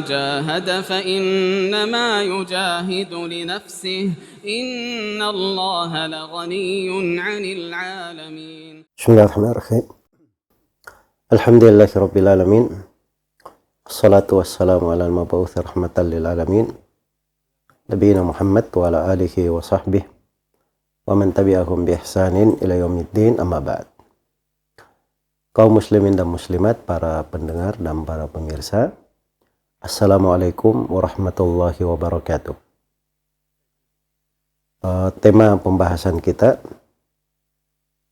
جاهد فإنما يجاهد لنفسه إن الله لغني عن العالمين. بسم الله الرحمن الرحيم. الحمد لله رب العالمين. الصلاة والسلام على المبعوث رحمة للعالمين نبينا محمد وعلى آله وصحبه ومن tabi'ahum biihsanin ila yaumiddin, amma ba'd. Kaum muslimin dan muslimat, para pendengar dan para pemirsa, Assalamualaikum warahmatullahi wabarakatuh. Tema pembahasan kita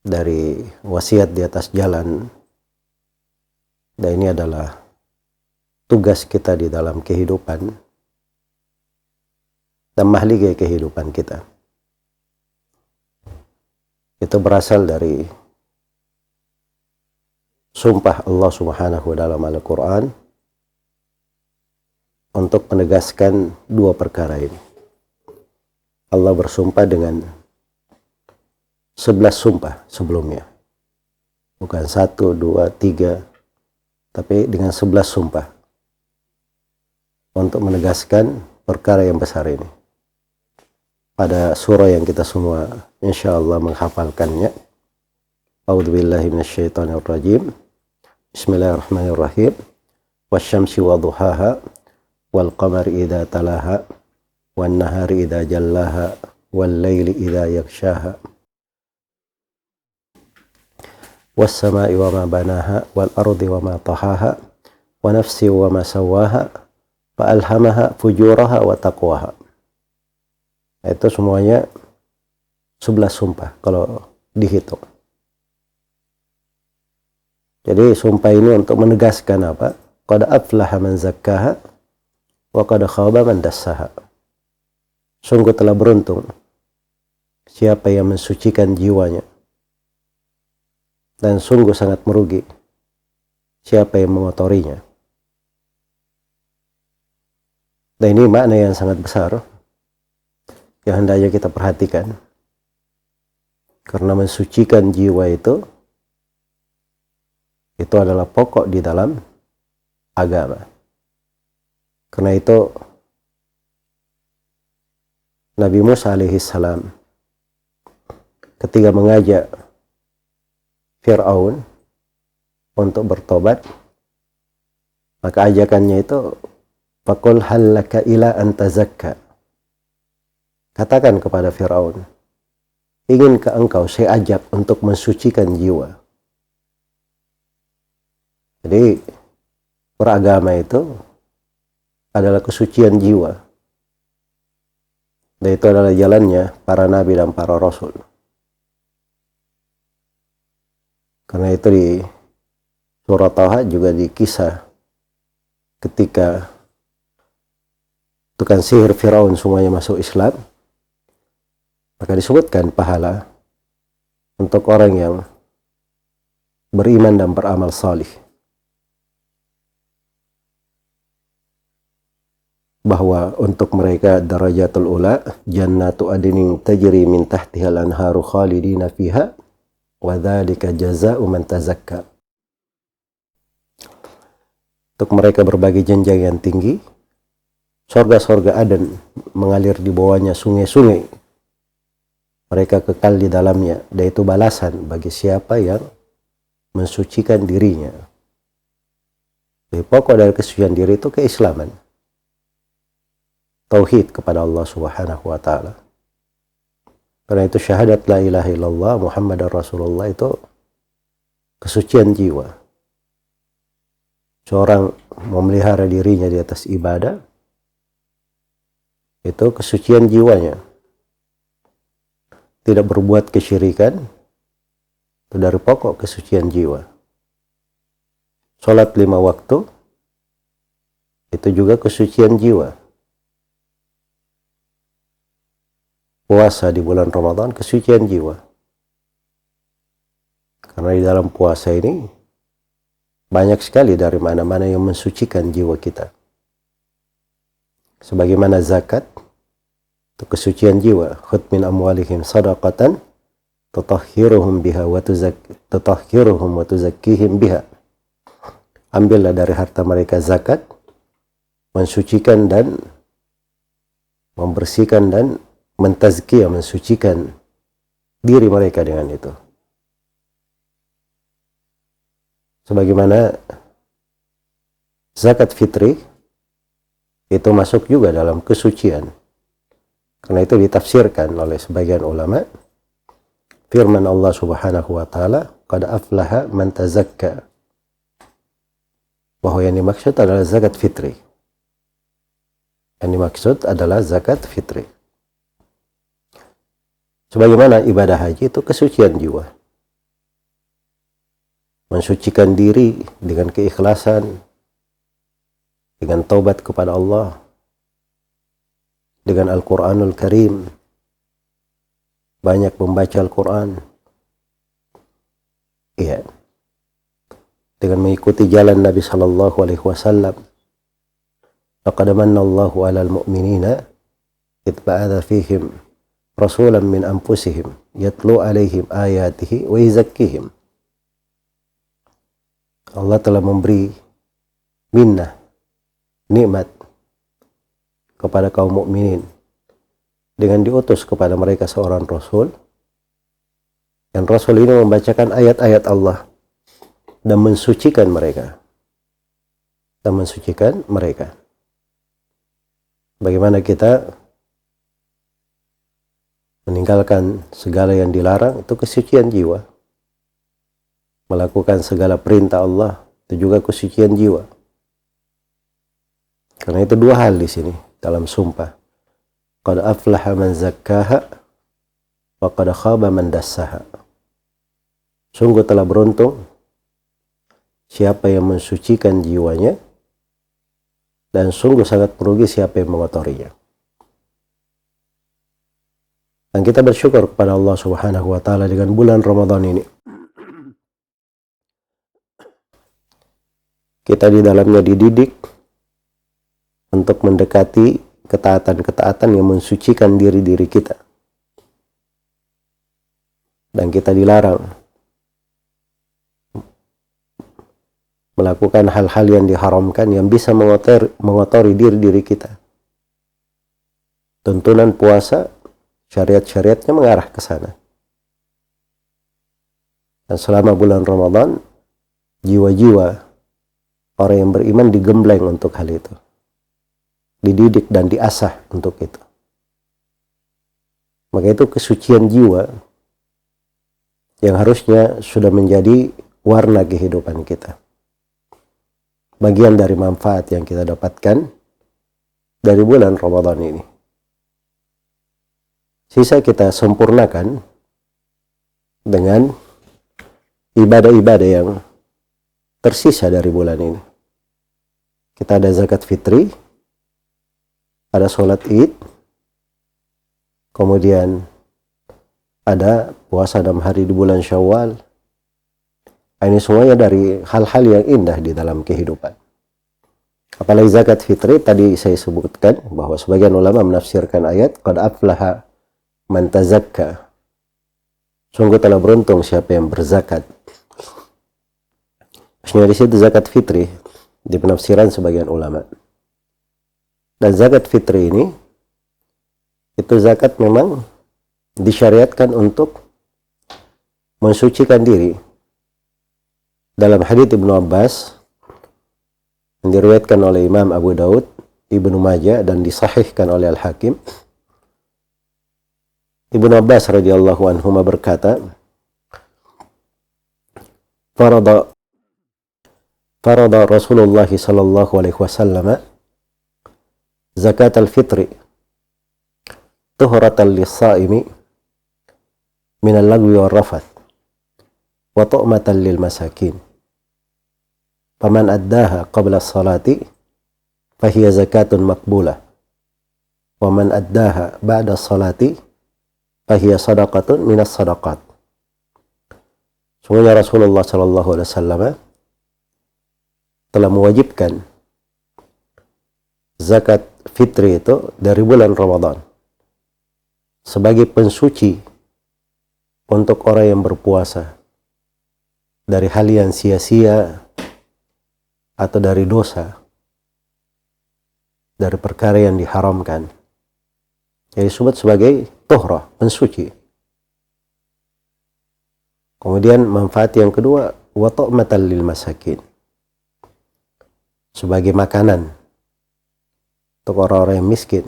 dari wasiat di atas jalan, dan ini adalah tugas kita di dalam kehidupan dan mahligai kehidupan kita. Itu berasal dari sumpah Allah Subhanahu dalam Al-Quran untuk menegaskan dua perkara ini. Allah bersumpah dengan 11 sumpah sebelumnya. Bukan 1, 2, 3, tapi dengan 11 sumpah untuk menegaskan perkara yang besar ini. Pada surah yang kita semua insyaallah menghafalkannya. A'udzubillahi minasyaitonirrajim. Bismillahirrahmanirrahim. Wasyamsi wadhuhaha wal qamari idza talaha wan nahari idza jallaha wal laili idza yaghshaha was samai wama banaha wal ardi wama tahaha wa nafsi wama sawaha fa alhamaha fujuraha wa taqwaha. Itu semuanya 11 sumpah kalau dihitung. Jadi sumpah ini untuk menegaskan apa? Qad aflaha man zakkaha wa qad khaba man dassaha. Sungguh telah beruntung siapa yang mensucikan jiwanya, dan sungguh sangat merugi siapa yang mengotorinya. Dan ini makna yang sangat besar yang hendaknya kita perhatikan, karena mensucikan jiwa itu adalah pokok di dalam agama. Karena itu Nabi Musa alaihissalam ketika mengajak Fir'aun untuk bertobat, maka ajakannya itu faqul hal laka ila an tazakka. Katakan kepada Fir'aun, inginkah engkau saya ajak untuk mensucikan jiwa? Jadi beragama itu adalah kesucian jiwa, dan itu adalah jalannya para nabi dan para rasul. Karena itu di surah Taha juga dikisah ketika tukang sihir Firaun semuanya masuk Islam, maka disebutkan pahala untuk orang yang beriman dan beramal salih, bahwa untuk mereka darajatul ula jannatu adnin tajri min tahtihal anharu khalidina fiha wa dzalika jazaa'u man tazakka. Untuk mereka berbagi jenjang yang tinggi, surga-surga Aden mengalir di bawahnya sungai-sungai, mereka kekal di dalamnya, dan itu balasan bagi siapa yang mensucikan dirinya. Jadi pokok dari kesucian diri itu keislaman, tauhid kepada Allah Subhanahu wa ta'ala. Karena itu syahadat la ilaha illallah Muhammadar Rasulullah itu kesucian jiwa. Seorang memelihara dirinya di atas ibadah, itu kesucian jiwanya. Tidak berbuat kesyirikan, itu dari pokok kesucian jiwa. Salat 5 waktu, itu juga kesucian jiwa. Puasa di bulan Ramadan, kesucian jiwa. Karena di dalam puasa ini banyak sekali dari mana-mana yang mensucikan jiwa kita. Sebagaimana zakat, itu kesucian jiwa. Khudh min amwalihim sadaqatan tutahhiruhum biha wa tuzakkihim biha. Ambillah dari harta mereka zakat mensucikan dan membersihkan dan mentazkiyah, mensucikan diri mereka dengan itu. Sebagaimana zakat fitri itu masuk juga dalam kesucian. Karena itu ditafsirkan oleh sebagian ulama, firman Allah Subhanahu wa taala, qad aflaha man tazakka, bahwa yang dimaksud adalah zakat fitri. Yang dimaksud adalah zakat fitri. Sebagaimana ibadah haji itu kesucian jiwa. Mensucikan diri dengan keikhlasan, dengan taubat kepada Allah, dengan Al-Quranul Karim, banyak membaca Al-Quran, iya, dengan mengikuti jalan Nabi Sallallahu Alaihi Wasallam. Laqad manna Allahu 'alal mu'minina idh ba'atha fihim rasulan min anfusihim yatlu 'alaihim ayatihi wa yuzakkihim. Allah telah memberi minnah, nikmat kepada kaum mukminin dengan diutus kepada mereka seorang rasul, dan rasul ini membacakan ayat-ayat Allah dan mensucikan mereka. Bagaimana kita meninggalkan segala yang dilarang, itu kesucian jiwa. Melakukan segala perintah Allah, itu juga kesucian jiwa. Karena itu dua hal di sini dalam sumpah. Qad aflaha man zakkaha wa qad khaba man dassaha. Sungguh telah beruntung siapa yang mensucikan jiwanya, dan sungguh sangat merugi siapa yang mengotorinya. Dan kita bersyukur kepada Allah Subhanahu wa taala dengan bulan Ramadan ini. Kita di dalamnya dididik untuk mendekati ketaatan-ketaatan yang mensucikan diri-diri kita. Dan kita dilarang melakukan hal-hal yang diharamkan yang bisa mengotori diri-diri kita. Tuntunan puasa, syariat-syariatnya mengarah ke sana. Dan selama bulan Ramadan, jiwa-jiwa orang yang beriman digembleng untuk hal itu. Dididik dan diasah untuk itu. Maka itu kesucian jiwa yang harusnya sudah menjadi warna kehidupan kita. Bagian dari manfaat yang kita dapatkan dari bulan Ramadan ini. Sisa kita sempurnakan dengan ibadah-ibadah yang tersisa dari bulan ini. Kita ada zakat fitri, ada sholat id, kemudian ada puasa 6 hari di bulan Syawal. Ini semuanya dari hal-hal yang indah di dalam kehidupan. Apalagi zakat fitri, tadi saya sebutkan bahwa sebagian ulama menafsirkan ayat qad aflaha man tazakka. Sungguh telah beruntung siapa yang berzakat. Maksudnya di situ zakat fitri di penafsiran sebagian ulama. Dan zakat fitri ini itu zakat memang disyariatkan untuk mensucikan diri. Dalam hadits Ibnu Abbas yang diriwayatkan oleh Imam Abu Daud, Ibnu Majah, dan disahihkan oleh Al-Hakim, Ibnu Abbas radhiyallahu anhuma berkata, farada Rasulullah sallallahu alaihi wasallam zakat al-fitri tuhratan lis-saimi min al-lagwi war-rafath wa tu'matan lil masakin. Faman addaha qabla as-salati fahiya zakatun maqbulah. Wa man addaha ba'da as-salati fahiya sadaqatun minas sadaqat. Sungguhnya Rasulullah sallallahu alaihi wasallam telah mewajibkan zakat fitri itu dari bulan Ramadan sebagai pensuci untuk orang yang berpuasa dari hal yang sia-sia atau dari dosa dari perkara yang diharamkan. Jadi disebut sebagai tuhrah, pensuci. Kemudian manfaat yang kedua, wa tu'matan lil masakin, sebagai makanan untuk orang-orang yang miskin.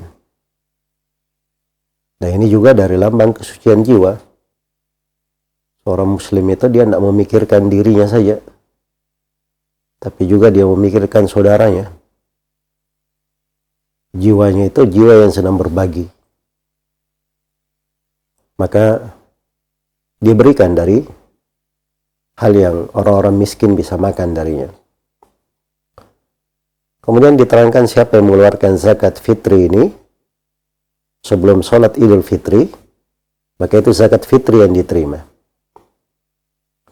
Dan ini juga dari lambang kesucian jiwa. Seorang muslim itu dia tidak memikirkan dirinya saja, tapi juga dia memikirkan saudaranya. Jiwanya itu jiwa yang sedang berbagi. Maka dia berikan dari hal yang orang-orang miskin bisa makan darinya. Kemudian diterangkan siapa yang mengeluarkan zakat fitri ini sebelum sholat Idul Fitri, maka itu zakat fitri yang diterima.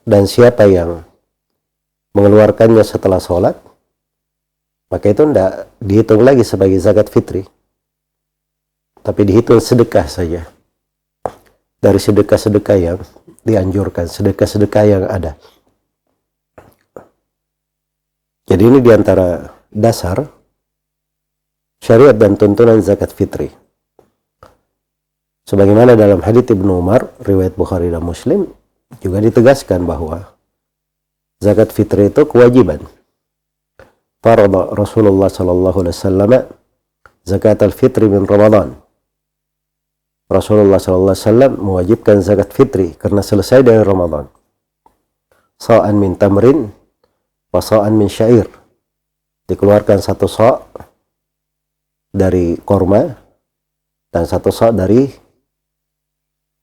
Dan siapa yang mengeluarkannya setelah sholat, maka itu tidak dihitung lagi sebagai zakat fitri, tapi dihitung sedekah saja. Dari sedekah-sedekah yang dianjurkan, sedekah-sedekah yang ada. Jadi ini diantara dasar syariat dan tuntunan zakat fitri. Sebagaimana dalam hadits Ibnu Umar, riwayat Bukhari dan Muslim, juga ditegaskan bahwa zakat fitri itu kewajiban. Farada Rasulullah sallallahu alaihi wasallam zakat al-fitri min Ramadan. Rasulullah sallallahu alaihi wasallam mewajibkan zakat fitri karena selesai dari Ramadan. Sa'an min tamrin wa sa'an min syair. Dikeluarkan satu sa' dari korma dan satu sa' dari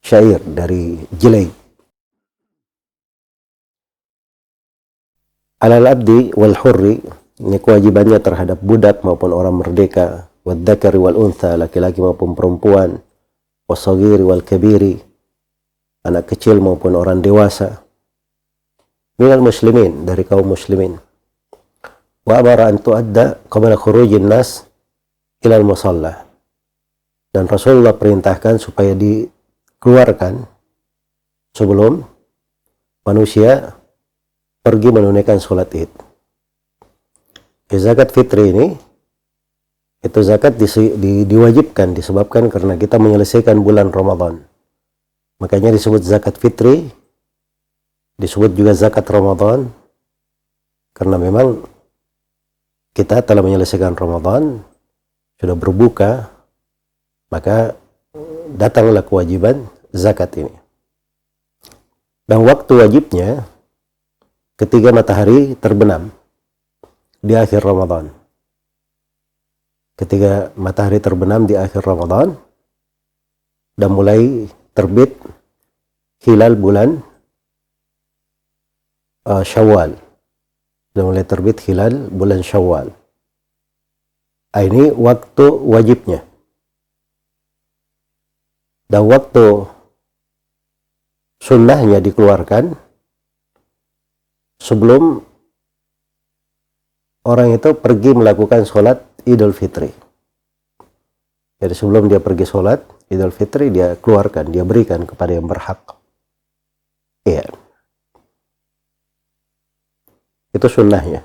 syair, dari jelai. Alal abdi wal hurri, ini kewajibannya terhadap budak maupun orang merdeka, wad dzakari wal untha, laki-laki maupun perempuan, wasagiri wal kabiri, anak kecil maupun orang dewasa, minal muslimin, dari kaum muslimin. Wa amara an tuadda qabla khurujin nas ilal musalla, dan Rasulullah perintahkan supaya dikeluarkan sebelum manusia pergi menunaikan sholat id. Zakat fitri ini, itu zakat diwajibkan disebabkan karena kita menyelesaikan bulan Ramadan. Makanya disebut zakat fitri, disebut juga zakat Ramadan, karena memang kita telah menyelesaikan Ramadan, sudah berbuka, maka datanglah kewajiban zakat ini. Dan waktu wajibnya ketika matahari terbenam di akhir Ramadan. Ketika matahari terbenam di akhir Ramadan dan mulai terbit hilal bulan Syawal. Dan mulai terbit hilal bulan Syawal. Ini waktu wajibnya. Dan waktu sunnahnya dikeluarkan sebelum orang itu pergi melakukan sholat Idul Fitri. Jadi sebelum dia pergi sholat Idul Fitri, dia keluarkan, dia berikan kepada yang berhak. Iya. Itu sunnahnya.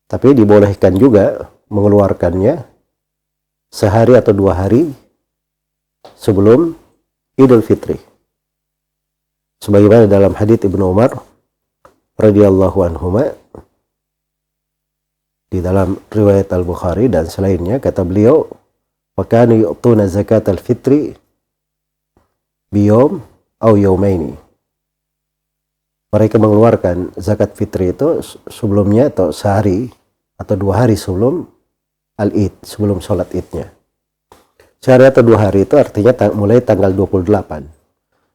Tapi dibolehkan juga mengeluarkannya sehari atau 2 hari sebelum Idul Fitri. Sebagaimana dalam hadits Ibnu Umar radhiyallahu anhuma, di dalam riwayat Al-Bukhari dan selainnya, kata beliau, wa kanu yu'tuna zakat al-fitri biyom au yawmaini. Mereka mengeluarkan zakat fitri itu sebelumnya atau sehari atau 2 hari sebelum al-id, sebelum sholat idnya. Sehari atau 2 hari itu artinya mulai tanggal 28.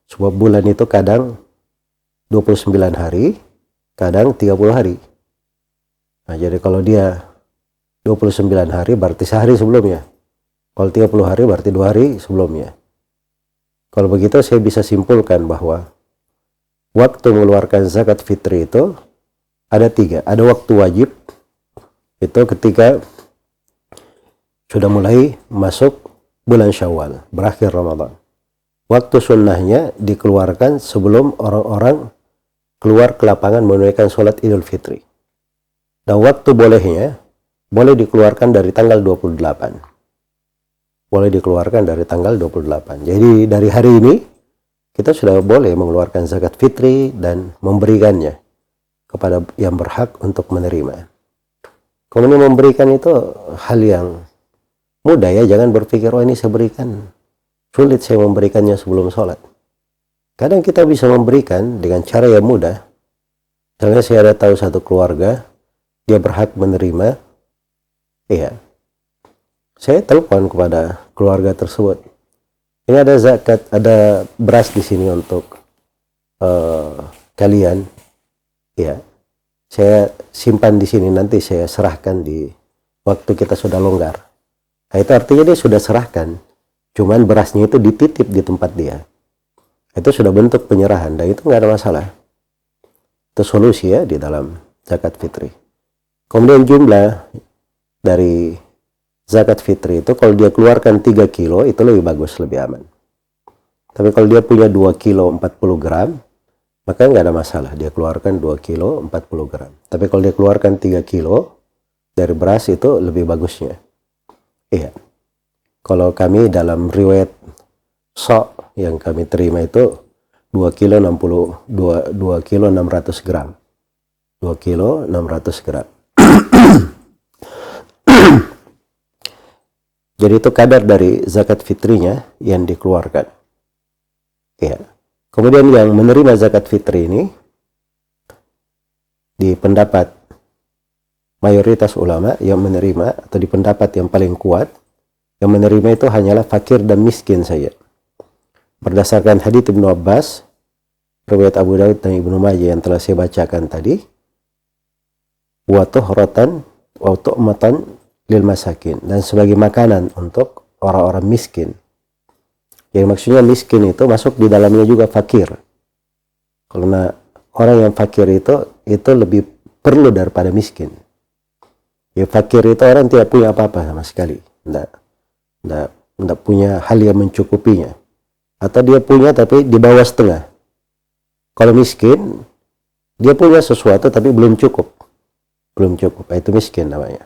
Sebuah bulan itu kadang 29 hari, kadang 30 hari. Nah, jadi kalau dia 29 hari berarti sehari sebelumnya. Kalau 30 hari berarti 2 hari sebelumnya. Kalau begitu saya bisa simpulkan bahwa waktu mengeluarkan zakat fitri itu ada 3. Ada waktu wajib, itu ketika sudah mulai masuk bulan Syawal, berakhir Ramadan. Waktu sunnahnya dikeluarkan sebelum orang-orang keluar ke lapangan menunaikan sholat Idul Fitri. Dan waktu bolehnya boleh dikeluarkan dari tanggal 28. Boleh dikeluarkan dari tanggal 28. Jadi dari hari ini kita sudah boleh mengeluarkan zakat fitri dan memberikannya kepada yang berhak untuk menerima. Kemudian memberikan itu hal yang mudah ya, jangan berpikir, oh ini saya berikan, sulit saya memberikannya sebelum sholat. Kadang kita bisa memberikan dengan cara yang mudah. Misalnya saya ada tahu satu keluarga, dia berhak menerima, iya, saya telepon kepada keluarga tersebut. Ini ada zakat, ada beras di sini untuk kalian, ya. Saya simpan di sini, nanti saya serahkan di waktu kita sudah longgar. Nah, itu artinya dia sudah serahkan, cuman berasnya itu dititip di tempat dia. Itu sudah bentuk penyerahan, dan itu nggak ada masalah. Itu solusi ya di dalam zakat fitri. Kemudian jumlah dari zakat fitri itu kalau dia keluarkan 3 kilo itu lebih bagus, lebih aman. Tapi kalau dia punya 2 kilo 40 gram, maka nggak ada masalah, dia keluarkan 2 kilo 40 gram. Tapi kalau dia keluarkan 3 kilo dari beras itu lebih bagusnya. Iya. Kalau kami dalam riwayat sok yang kami terima itu 2 kilo 2 kilo 600 gram. 2 kilo 600 gram. Jadi itu kadar dari zakat fitrinya yang dikeluarkan. Iya. Kemudian yang menerima zakat fitri ini, di pendapat mayoritas ulama yang menerima, atau di pendapat yang paling kuat, yang menerima itu hanyalah fakir dan miskin saja. Berdasarkan hadits Ibnu Abbas, riwayat Abu Daud dan Ibnu Majah yang telah saya bacakan tadi, wa tuhratan wa tu'matan lil masakin, dan sebagai makanan untuk orang-orang miskin. Yang maksudnya miskin itu masuk di dalamnya juga fakir. Karena orang yang fakir itu lebih perlu daripada miskin. Ya, fakir itu orang tidak punya apa-apa sama sekali. Tidak punya hal yang mencukupinya. Atau dia punya tapi di bawah setengah. Kalau miskin, dia punya sesuatu tapi belum cukup. Belum cukup. Itu miskin namanya.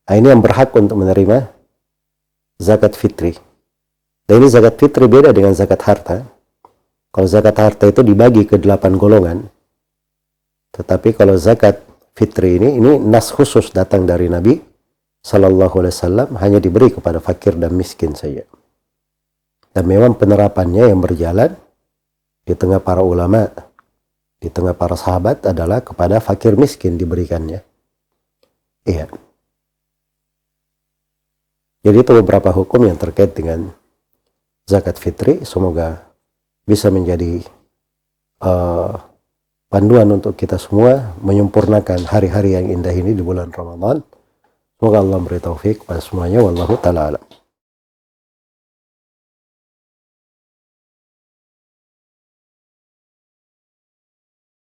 Nah, ini yang berhak untuk menerima zakat fitri. Dan ini zakat fitri beda dengan zakat harta. Kalau zakat harta itu dibagi ke 8 golongan. Tetapi kalau zakat fitri ini nas khusus datang dari Nabi Sallallahu Alaihi Wasallam, hanya diberi kepada fakir dan miskin saja. Dan memang penerapannya yang berjalan di tengah para ulama, di tengah para sahabat adalah kepada fakir miskin diberikannya. Iya. Jadi itu beberapa hukum yang terkait dengan zakat fitri. Semoga bisa menjadi panduan untuk kita semua menyempurnakan hari-hari yang indah ini di bulan Ramadan. Semoga Allah memberi taufik pada semuanya. Wallahu ta'ala alam.